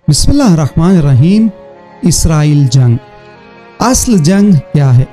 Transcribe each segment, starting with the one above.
बिस्मिल्लाहिर्रहमानिर्रहीम। इसराइल जंग। असल जंग क्या है?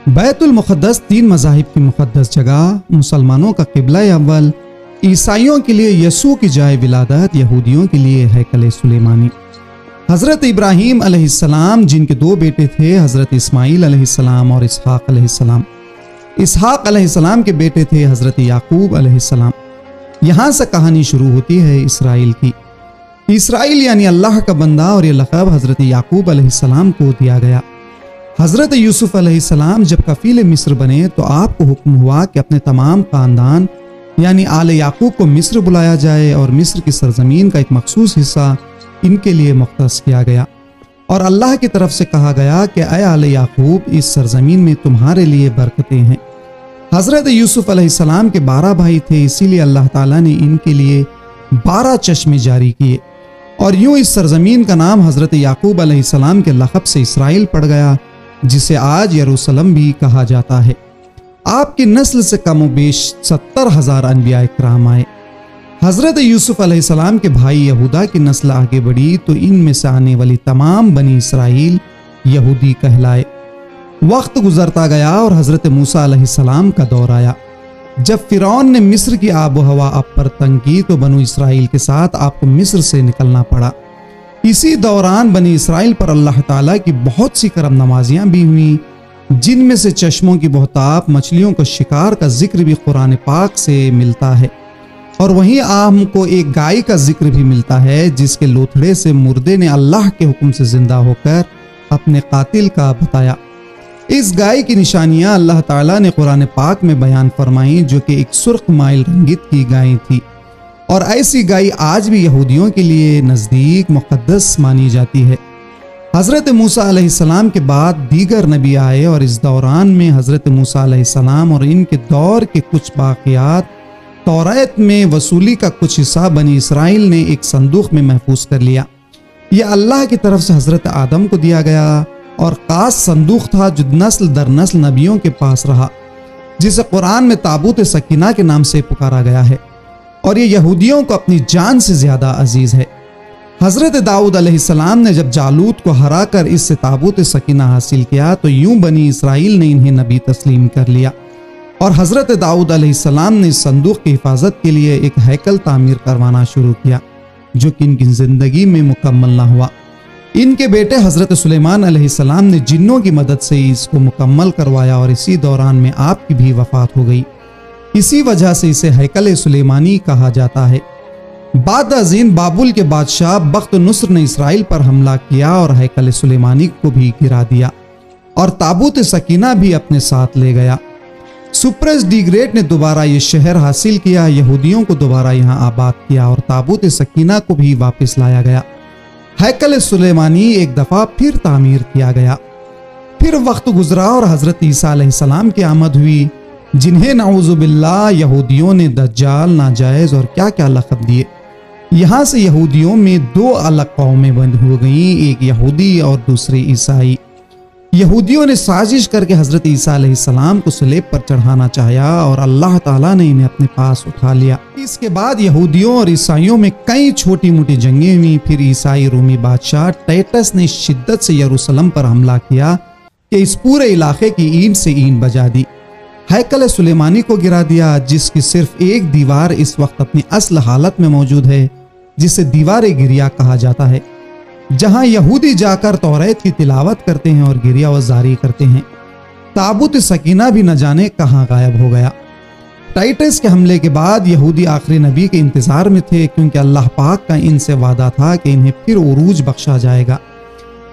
बैतुल मुक़द्दस तीन मज़ाहिब की मुक़द्दस जगह, मुसलमानों का क़िबला अव्वल, ईसाइयों के लिए यसू की जाए विलादत, यहूदियों के लिए हैकल सुलेमानी। हज़रत इब्राहीम अलैहिस्सलाम जिनके दो बेटे थे, हज़रत इस्माईल अलैहिस्सलाम और इसहाक़ अलैहिस्सलाम। इसहाक़ अलैहिस्सलाम के बेटे थे हज़रत याकूब अलैहिस्सलाम। यहाँ से कहानी शुरू होती है इसराइल की। इसराइल यानी अल्लाह का बंदा, और ये लक़ब हज़रत याकूब अलैहिस्सलाम को दिया गया। हज़रत यूसुफ अलैहिस्सलाम जब कफ़ील मिस्र बने तो आपको हुक्म हुआ कि अपने तमाम ख़ानदान यानी आले याकूब को मिस्र बुलाया जाए, और मिस्र की सरजमीन का एक मखसूस हिस्सा इनके लिए मुख्तस किया गया। और अल्लाह की तरफ से कहा गया कि ऐ आले याकूब, इस सरजमीन में तुम्हारे लिए बरकतें हैं। हज़रत यूसुफ अलैहिस्सलाम के 12 भाई थे, इसीलिए अल्लाह ताला ने इनके लिए 12 चश्मे जारी किए, और यूं इस सरजमीन का नाम हज़रत याकूब अलैहिस्सलाम के लक़ब से इसराइल पड़ गया, जिसे आज यरूशलेम भी कहा जाता है। आपकी नस्ल से कम बेश 70,000 अनबिया इकराम आए। हज़रत यूसुफ अलैहिस्सलाम के भाई यहूदा की नस्ल आगे बढ़ी तो इनमें से आने वाली तमाम बनी इसराइल यहूदी कहलाए। वक्त गुजरता गया और हज़रत मूसा अलैहिस्सलाम का दौर आया। जब फ़िरौन ने मिस्र की आबो हवा आप पर तंग की तो बनु इसराइल के साथ आपको मिस्र से निकलना पड़ा। इसी दौरान बनी इसराइल पर अल्लाह ताला की बहुत सी करम नवाजियाँ भी हुई, जिनमें से चश्मों की बहुतायत, मछलियों का शिकार का जिक्र भी कुरान पाक से मिलता है। और वहीं हमको एक गाय का जिक्र भी मिलता है, जिसके लोथड़े से मुर्दे ने अल्लाह के हुक्म से जिंदा होकर अपने कातिल का बताया। इस गाय की निशानियां अल्लाह ताला ने कुरान पाक में बयान फरमाई, जो कि एक सुर्ख माइल रंगित की गाय थी, और ऐसी गाय आज भी यहूदियों के लिए नज़दीक मुक़द्दस मानी जाती है। हज़रत मूसा अलैहिस्सलाम के बाद दीगर नबी आए, और इस दौरान में हज़रत मूसा अलैहिस्सलाम और इनके दौर के कुछ वाक़यात तौरात में वसूली का कुछ हिस्सा बनी इसराइल ने एक संदूक में महफूज कर लिया। यह अल्लाह की तरफ से हज़रत आदम को दिया गया, और खास संदूक था जो नस्ल दर नस्ल नबियों के पास रहा, जिसे कुरान में ताबूत सकीना के नाम से पुकारा गया है, और ये यहूदियों को अपनी जान से ज्यादा अजीज है। हज़रत दाऊद अलैहिस्सलाम ने जब जालूत को हरा कर इससे ताबूत सकीना हासिल किया तो यूं बनी इसराइल ने इन्हें नबी तस्लीम कर लिया, और हज़रत दाऊद अलैहिस्सलाम ने इस संदूक की हिफाजत के लिए एक हैकल तामीर करवाना शुरू किया, जो कि इनकी जिंदगी में मुकम्मल ना हुआ। इनके बेटे हज़रत सुलेमान अलैहिस्सलाम ने जिन्नों की मदद से इसको मुकम्मल करवाया, और इसी दौरान में आपकी भी वफ़ात हो गई। इसी वजह से इसे हैकल सुलेमानी कहा जाता है। बाद अज़ीन बाबुल के बादशाह बख्त नुस्र ने इसराइल पर हमला किया और हैकल सुलेमानी को भी गिरा दिया, और ताबूत सकीना भी अपने साथ ले गया। सुप्रेस डी ग्रेट ने दोबारा ये शहर हासिल किया, यहूदियों को दोबारा यहाँ आबाद किया, और ताबूत सकीना को भी वापस लाया गया। हैकल सुलेमानी एक दफ़ा फिर तामीर किया गया। फिर वक्त गुजरा और हज़रत ईसा अलैहिस्सलाम की आमद हुई, जिन्हें नाउज़ुबिल्लाह यहूदियों ने दज्जाल, नाजायज़ और क्या क्या लक़ब दिए। यहाँ से यहूदियों में दो अलग कौमें बंद हो गईं, एक यहूदी और दूसरी ईसाई। यहूदियों ने साजिश करके हज़रत ईसा अलैहिस्सलाम को सलीब पर चढ़ाना चाहा, और अल्लाह ताला ने इन्हें अपने पास उठा लिया। इसके बाद यहूदियों और ईसाइयों में कई छोटी मोटी जंगें हुई। फिर ईसाई रूमी बादशाह टाइटस ने शिद्दत से यरूशलेम पर हमला किया कि इस पूरे इलाके की ईंट से ईंट बजा दी। हैकल सुलेमानी को गिरा दिया, जिसकी सिर्फ एक दीवार इस वक्त अपनी असल हालत में मौजूद है, जिसे दीवार गिरिया कहा जाता है, जहां यहूदी जाकर तौरात की तिलावत करते हैं और गिरिया जारी करते हैं। ताबूत सकीना भी न जाने कहां गायब हो गया। टाइटस के हमले के बाद यहूदी आखिरी नबी के इंतजार में थे, क्योंकि अल्लाह पाक का इनसे वादा था कि इन्हें फिर उरूज बख्शा जाएगा।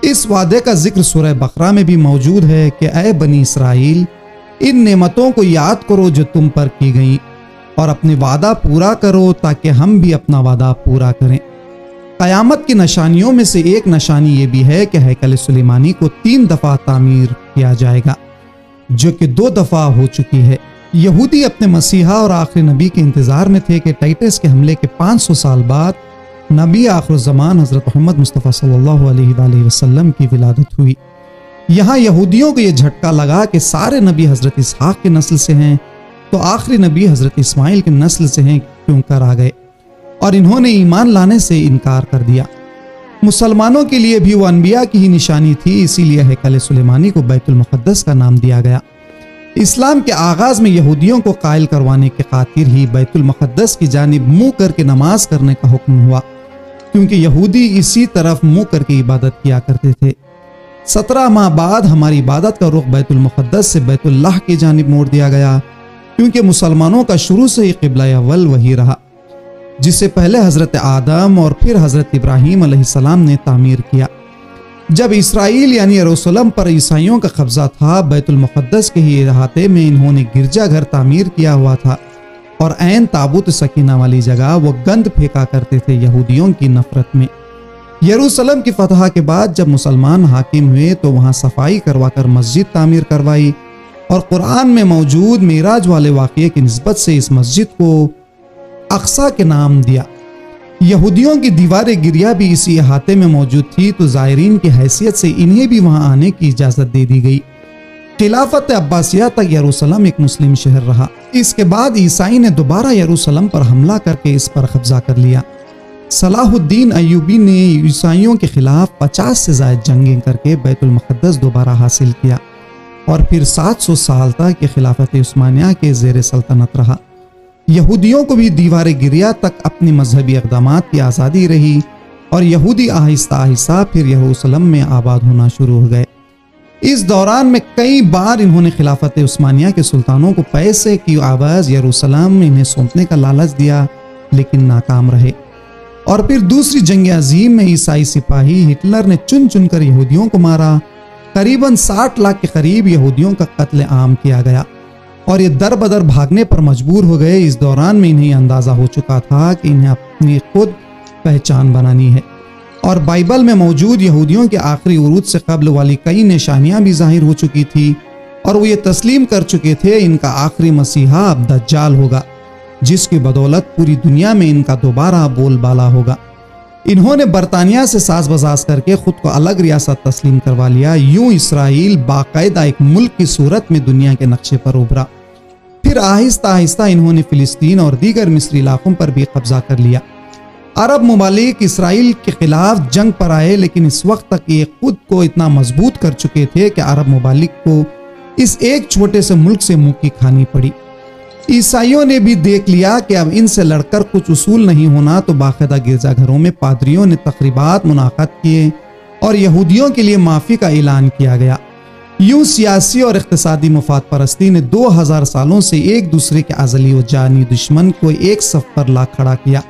इस वादे का जिक्र सूरह बकरा में भी मौजूद है कि ऐ बनी इसराइल, इन नेमतों को याद करो जो तुम पर की गई, और अपने वादा पूरा करो ताकि हम भी अपना वादा पूरा करें। क़यामत की निशानियों में से एक निशानी ये भी है कि हैकल सुलेमानी को 3 दफ़ा तामीर किया जाएगा, जो कि 2 दफ़ा हो चुकी है। यहूदी अपने मसीहा और आखिरी नबी के इंतज़ार में थे कि टाइटस के हमले के 500 साल बाद नबी आखिर ज़मान हज़रत मोहम्मद मुस्तफ़ा सल्लल्लाहु अलैहि वसल्लम की विलादत हुई। यहाँ यहूदियों को यह झटका लगा कि सारे नबी हज़रत इसहाक़ के नस्ल से हैं, तो आखिरी नबी हज़रत इस्माइल के नस्ल से हैं क्यों कर आ गए, और इन्होंने ईमान लाने से इनकार कर दिया। मुसलमानों के लिए भी वो अनबिया की ही निशानी थी, इसीलिए हैकल सुलेमानी को बैतुल मुक़द्दस का नाम दिया गया। इस्लाम के आगाज में यहूदियों को कायल करवाने के खातिर ही बैतुल मुक़द्दस की जानिब मुंह करके नमाज करने का हुक्म हुआ, क्योंकि यहूदी इसी तरफ मुंह करके इबादत किया करते थे। 17 माह बाद हमारी इबादत का रुख बैतुल मुक़द्दस से बैतुल्लाह की जानिब मोड़ दिया गया, क्योंकि मुसलमानों का शुरू से ही क़िबला अव्वल वही रहा, जिसे पहले हज़रत आदम और फिर हज़रत इब्राहीम अलैहिस्सलाम ने तामीर किया। जब इसराइल यानी यरूशलेम पर ईसाइयों का कब्जा था, बैतुल मुक़द्दस के ही अहाते में इन्होंने गिरजा घर तामीर किया हुआ था और ऐन ताबूत सकीना वाली जगह वो गंद फेंका करते थे यहूदियों की नफरत में। यरूशलेम की फतह के बाद जब मुसलमान हाकिम हुए तो वहाँ सफाई करवाकर मस्जिद तामीर करवाई और कुरान में मौजूद मेराज वाले वाक़ये की निस्बत से इस मस्जिद को अक्सा के नाम दिया। यहूदियों की दीवार गिरिया भी इसी अहाते में मौजूद थी, तो ज़ायरीन की हैसियत से इन्हें भी वहां आने की इजाज़त दे दी गई। खिलाफत अब्बासिया तक यरूशलेम एक मुस्लिम शहर रहा। इसके बाद ईसाई ने दोबारा यरूशलेम पर हमला करके इस पर कब्जा कर लिया। सलाहुद्दीन अय्यूबी ने ईसाइयों के खिलाफ 50 से ज़ायद जंगें करके बैतुल मुक़द्दस दोबारा हासिल किया और फिर 700 साल तक खिलाफत उस्मानिया के ज़ेर सल्तनत रहा। यहूदियों को भी दीवार गिरिया तक अपनी मजहबी इक़दामात की आज़ादी रही और यहूदी आहिस्ता आहिस्ता फिर यरूशलेम में आबाद होना शुरू हो गए। इस दौरान में कई बार इन्होंने खिलाफत उस्मानिया के सुल्तानों को पैसे की आवाज़ यरूशलेम में इन्हें सौंपने का लालच दिया, लेकिन नाकाम रहे। और फिर दूसरी जंग अजीम में ईसाई सिपाही हिटलर ने चुन चुन कर यहूदियों को मारा। करीबन 60 लाख के करीब यहूदियों का कत्ल आम किया गया और ये दर बदर भागने पर मजबूर हो गए। इस दौरान में इन्हें अंदाज़ा हो चुका था कि इन्हें अपनी खुद पहचान बनानी है और बाइबल में मौजूद यहूदियों के आखिरी उरूज से कब्ल वाली कई निशानियां भी जाहिर हो चुकी थी और वो ये तस्लीम कर चुके थे इनका आखिरी मसीहा अब दज्जाल होगा, जिसकी बदौलत पूरी दुनिया में इनका दोबारा बोलबाला होगा। इन्होंने बरतानिया से साज बजाज करके खुद को अलग रियासत तस्लीम करवा लिया। यूं इसराइल बाकायदा एक मुल्क की सूरत में दुनिया के नक्शे पर उभरा। फिर आहिस्ता आहिस्ता इन्होंने फिलिस्तीन और दीगर मिस्री इलाकों पर भी कब्जा कर लिया। अरब ममालिक इसराइल के खिलाफ जंग पर आए, लेकिन इस वक्त तक ये खुद को इतना मजबूत कर चुके थे कि अरब ममालिक को इस एक छोटे से मुल्क से मुंह की खानी पड़ी। ईसाइयों ने भी देख लिया कि अब इनसे लड़कर कुछ उसूल नहीं होना, तो बाकायदा गिरजाघरों में पादरियों ने तकरीबात मुनाक़द किए और यहूदियों के लिए माफ़ी का ऐलान किया गया। यूं सियासी और इक़्तिसादी मुफाद परस्ती ने 2000 सालों से एक दूसरे के अज़ली व जानी दुश्मन को एक सफ पर ला खड़ा किया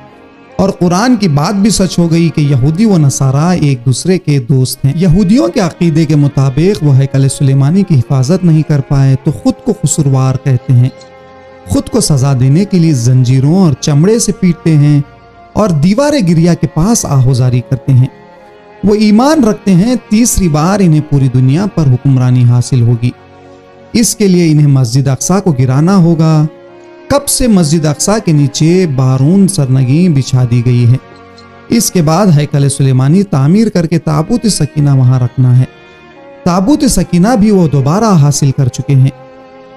और कुरान की बात भी सच हो गई कि यहूदी व नसारा एक दूसरे के दोस्त हैं। यहूदियों के अकीदे के मुताबिक वह हैकल सुलेमानी की हिफाजत नहीं कर पाए तो खुद को कसूरवार कहते हैं, खुद को सजा देने के लिए जंजीरों और चमड़े से पीटते हैं और दीवार गिरिया के पास आहोजारी करते हैं। वो ईमान रखते हैं तीसरी बार इन्हें पूरी दुनिया पर हुक्मरानी हासिल होगी। इसके लिए इन्हें मस्जिद अक्सा को गिराना होगा। कब से मस्जिद अक्सा के नीचे बारून सरनगी बिछा दी गई है। इसके बाद हैकल सुलेमानी तामीर करके ताबूत सकीना वहां रखना है। ताबूत सकीना भी वो दोबारा हासिल कर चुके हैं,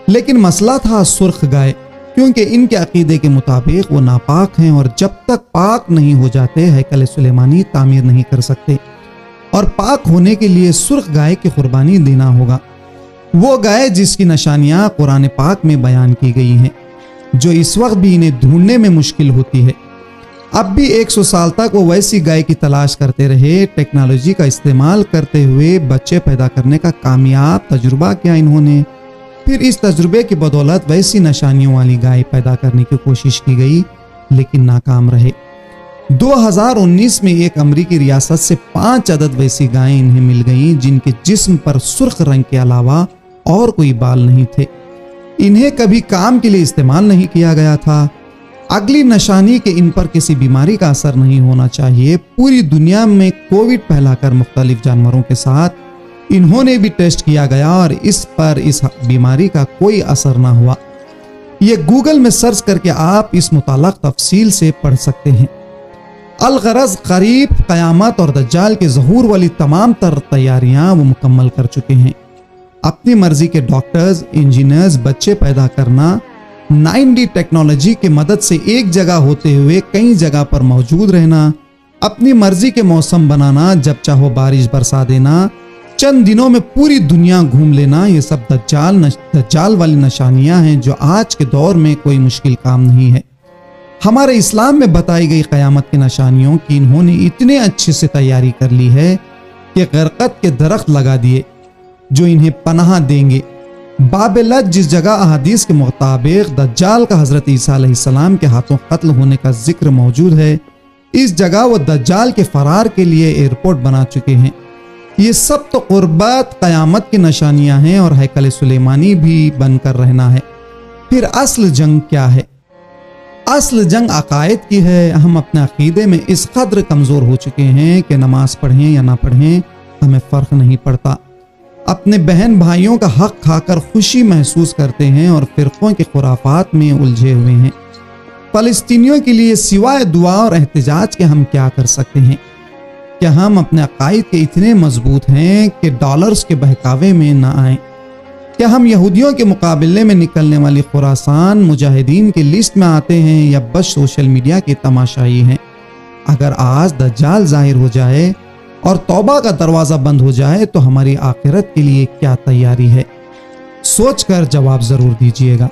लेकिन मसला था सुर्ख गाय, क्योंकि इनके अकीदे के मुताबिक वो नापाक हैं और जब तक पाक नहीं हो जाते हैकल सुलेमानी तामीर नहीं कर सकते और पाक होने के लिए सुर्ख गाय की कुर्बानी देना होगा। वो गाय जिसकी निशानियां कुरान पाक में बयान की गई हैं, जो इस वक्त भी इन्हें ढूंढने में मुश्किल होती है। अब भी 100 साल तक वो वैसी गाय की तलाश करते रहे। टेक्नोलॉजी का इस्तेमाल करते हुए बच्चे पैदा करने का कामयाब तजुर्बा किया इन्होंने। फिर इस तजुर्बे की बदौलत वैसी निशानियों वाली गाय पैदा करने की कोशिश की गई, लेकिन नाकाम रहे। 2019 में एक अमरीकी रियासत से 5 अदद वैसी गायें इन्हें मिल गईं जिनके जिस्म पर सुर्ख रंग के अलावा और कोई बाल नहीं थे। इन्हें कभी काम के लिए इस्तेमाल नहीं किया गया था। अगली निशानी के इन पर किसी बीमारी का असर नहीं होना चाहिए। पूरी दुनिया में कोविड फैलाकर मुख्तलिफ जानवरों के साथ इन्होंने भी टेस्ट किया गया और इस पर इस बीमारी का कोई असर ना हुआ। ये गूगल में सर्च करके आप इस मुताल्लिक़ तफसील से पढ़ सकते हैं। अलगरज करीब क़यामत और दज्जाल के ज़हूर वाली तमाम तर तैयारियां वो मुकम्मल कर चुके हैं। अपनी मर्जी के डॉक्टर्स, इंजीनियर्स, बच्चे पैदा करना, 9D टेक्नोलॉजी की मदद से एक जगह होते हुए कई जगह पर मौजूद रहना, अपनी मर्जी के मौसम बनाना, जब चाहो बारिश बरसा देना, चंद दिनों में पूरी दुनिया घूम लेना, ये सब दज्जाल वाली निशानियां हैं जो आज के दौर में कोई मुश्किल काम नहीं है। हमारे इस्लाम में बताई गई क़यामत की निशानियों की इन्होंने इतने अच्छे से तैयारी कर ली है कि गरकत के दरख्त लगा दिए जो इन्हें पनाह देंगे। बाबेलत, जिस जगह अहादीस के मुताबिक दज्जाल का हज़रत ईसा अलैहिस्सलाम के हाथों कत्ल होने का जिक्र मौजूद है, इस जगह वो दज्जाल के फरार के लिए एयरपोर्ट बना चुके हैं। ये सब तो क़ुर्बत क़यामत की निशानियां हैं और हैकल सुलेमानी भी बनकर रहना है। फिर असल जंग क्या है? असल जंग अकायद की है। हम अपने अकीदे में इस कदर कमज़ोर हो चुके हैं कि नमाज पढ़ें या ना पढ़ें हमें फ़र्क नहीं पड़ता। अपने बहन भाइयों का हक खाकर खुशी महसूस करते हैं और फ़िरक़ों के खुराफात में उलझे हुए हैं। फ़लस्तीनियों के लिए सिवाय दुआ और एहतजाज के हम क्या कर सकते हैं? क्या हम अपने अकायद के इतने मजबूत हैं कि डॉलर्स के बहकावे में ना आए? क्या हम यहूदियों के मुकाबले में निकलने वाली खुरासान मुजाहिदीन की लिस्ट में आते हैं या बस सोशल मीडिया के तमाशाई हैं? अगर आज दज्जाल जाहिर हो जाए और तौबा का दरवाज़ा बंद हो जाए तो हमारी आखिरत के लिए क्या तैयारी है? सोच कर जवाब ज़रूर दीजिएगा।